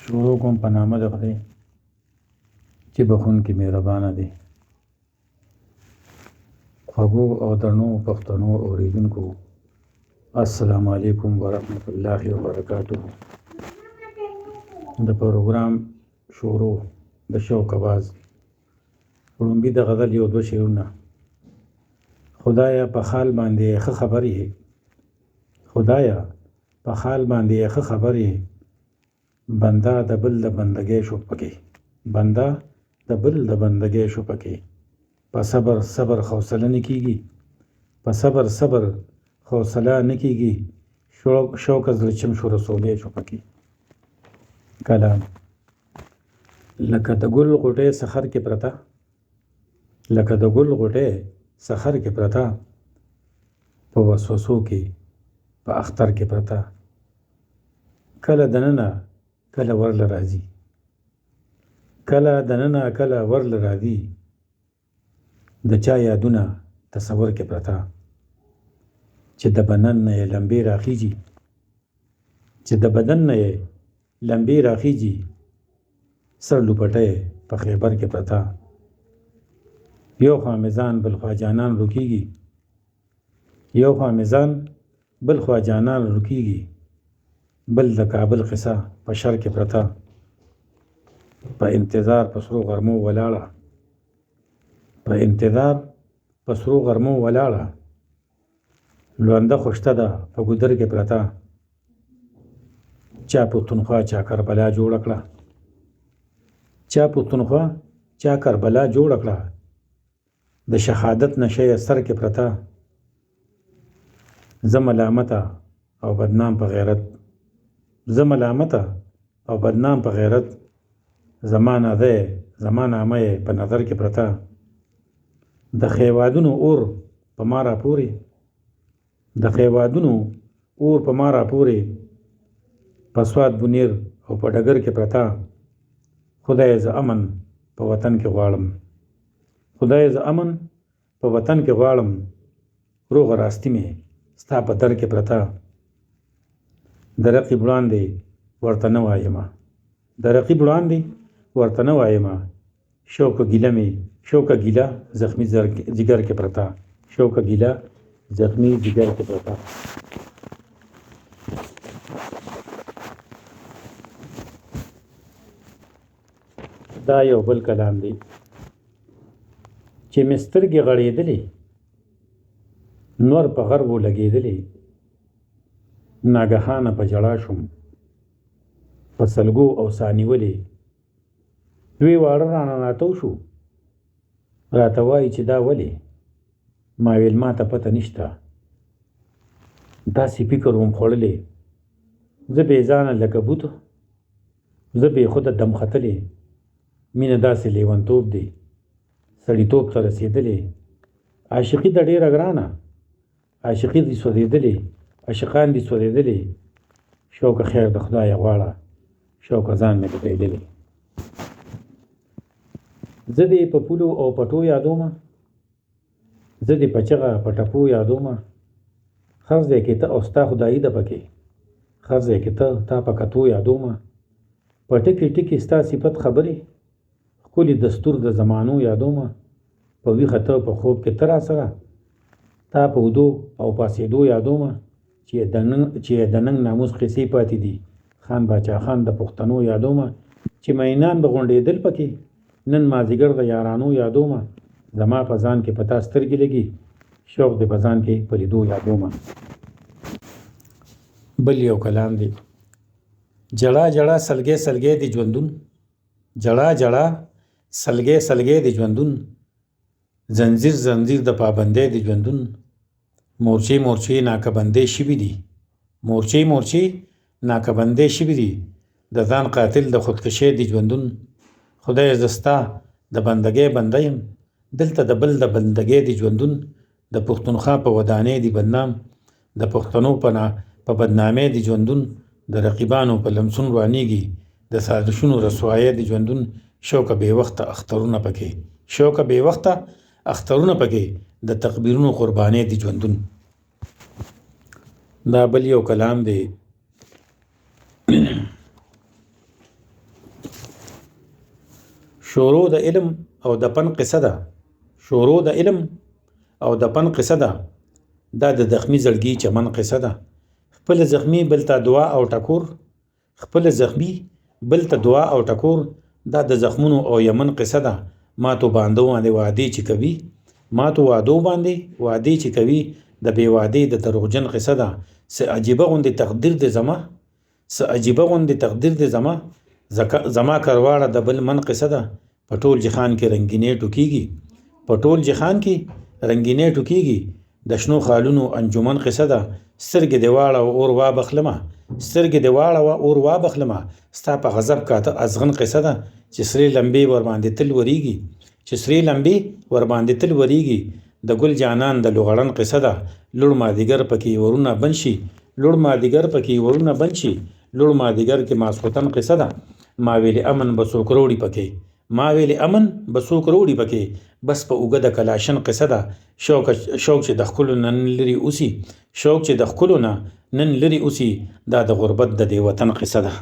شروع کوم په نامه د خدای چې بخونکي مهربانه دی. خوږو او درنو پښتنو اورېدونکو، السلام علیکم ورحمت الله وبرکاتہ. د پروګرام شروع د شوق اواز وړومبي د غزل یو دوه شعرونه. خدایا په حال باندې ښه خبر یې، خدایا په حال باندې ښه خبر یې، بنده د بل د بندګۍ شو پکې، بنده د بل د بندګۍ شو پکې. په صبر صبر حوصله نه کېږي، په صبر صبر حوصله نه کېږي، شوق زړه چم شو رسولې شو پکې. کلام لکه د ګل غوټۍ سحر کې پرته، لکه د ګل غوټۍ سحر کې پرته، په وسوسو کې په اختر کې پرته. کله دننه کله ورله راځي، کله دننه کله ورله راځي، د چا یادونه تصور کې پرته. چې د بدن نه یې لمبې راخیږي، چې د بدن نه یې لمبې راخیږي، سر لوپټۍ په خیبر کې پرته. یو خوا میزان بل خوا جانان رکیږي، یو خوا میزان بل خوا جانان رکیږي، بل د کابل قصه په شر کې پرته. په انتظار په سرو غرمو ولاړه، په انتظار په سرو غرمو ولاړه، لونده خوشته ده په ګودر کې پرته. چا پښتونخوا چا کربلا جوړه کړه، چا پښتونخوا چا کربلا جوړه کړه، د شهادت نشه یې سر کې پرته. زه ملامته او بدنام په غیرت، زه ملامته او بدنام په غیرت، زمانه ده زمانه مې په نظر کې پرته. د خیوادونو اور په ما راپورې، د خیوادونو اور په ما راپورې، په سواد بنیر او په ډګر کې پرته. خدای زه امن په وطن کې غواړم، خدای زه امن په وطن کې غواړم، روغ راستي مې ستا په در کې پرته. د رقیب وړاندې ورته نه وایمه، د رقیب وړاندې ورته نه وایمه، شوکه ګیله مې شوکه ګیله زخمي جگر کې پرته، شوکه ګیله زخمي جگر کې پرته. دا یو بل کلام دی چې مې سترګې غړېدلې، نور په غربو لګېدلې، ناګهانه په ژړا شوم په سلګو او سانیولې. دوی واړه رانه ناتو شو، راته وایي چې دا ولې؟ ما ویل ما ته پته نشته، داسې فکر وم خوړلې، زه بې ځانه لکه بوت، زه بې خوده دم ختلې. مینه داسې لیونتوب دی سړیتوب ته رسېدلې، عاشقي د ډېره ګرانه، عاشقي دې سوځېدلې، عاشقان دې سوځېدلې، شوکه خیر د خدایه غواړه، شوکه ځان مې بدایللې. زه دې په پولو او پټو یادومه، زه دې په چغه په ټپو یادومه، هر ځای کې ته او ستا خدایي ده پکې، هر ځای کې ته تا په کتو یادومه. په ټکي ټکي ستا صفت خبرې، ښکلي دستور د زمانو یادومه. په ویښه ته په خوب کې ته راسره، تا په ودو او پاسېدو یادومه. چې د ننګ ناموس قصې پاتې دي، خان باچا خان د پښتنو یادومه. چې مینان به غونډېدل پکې، نن مازدیګر د یارانو یادومه. زما په ځان کې په تا سترګې لګي، شوق دې په ځان کې په لیدو یادومه. بل یو کلام دی. جړا جړا سلګې سلګې د ژوندون، جړا جړا سلګې سلګې د ژوندون، زنځیر زنځیر د پابندۍ د ژوندون. مورچې مورچې ناکبندې شوي دي، مورچې مورچې ناکبندې شوي دي، د ځان قاتل د خودکشۍ د ژوندون. خدای زه ستا د بندګۍ بنده یم، دلته د بل د بندګۍ د ژوندون. د پښتونخوا په ودانۍ د بدنام، د پښتنو په بدنامۍ د ژوندون. د رقیبانو په لمسون روانېږي، د سازشونو رسوایۍ د ژوندون. شوکه بې وخته اخترونه پکې، شوکه بې وخته اخترونه پکې، د تقبیرونو قربانۍ د ژوندون. دا بل یو کلام دی شروع د علم او د پن قصه ده. شروع د علم او د پن قصه ده. دا د زخمی زړګي چمن قصه ده. خپل زخمی بل ته دعا او ټکور، خپل زخمی بل ته دعا او ټکور، دا د زخمونو او یمن قصه ده. ما تو باندو باندې وعدې چې کوي، ما تو وعدو باندې وعدې چې کوي، د بې وعدې د دروغجن قصه ده. څه عجیبه غوندې تقدیر د زما، څه عجیبه غوندې تقدیر د زما، زما کرواړه د بل من قصه ده. په ټول جهان کې رنګینې ټوکیږي، په ټول جهان کې رنګینې ټوکیږي، د شنو خالونو انجمن قصه ده. سترګې دې واړه اور وابخلمه، سترګې دې واړه اور وابخلمه، ستا په غضب کاته ازغن قصه ده. چې سرې لمبې ور باندې تل وریږي، چې سرې لمبې ور باندې تل وریږي، د ګل جانان د لوغړن قصه ده. لوړ مازدیګر پکې ورونه بند شي، لوړ مازدیګر پکې ورونه بند شي، لوړ مازدیګر کې ماسخوتن قصه ده. ما ویلې امن به څوک روړي پکې، ما ویلې امن به څوک روړي پکې، بس په اوږه د کلاشن قصه ده. شوق چې د ښکلو نن لري اوسي، شوق چې د ښکلو نه نن لري اوسي، دا د غربت د دې وطن قصه ده.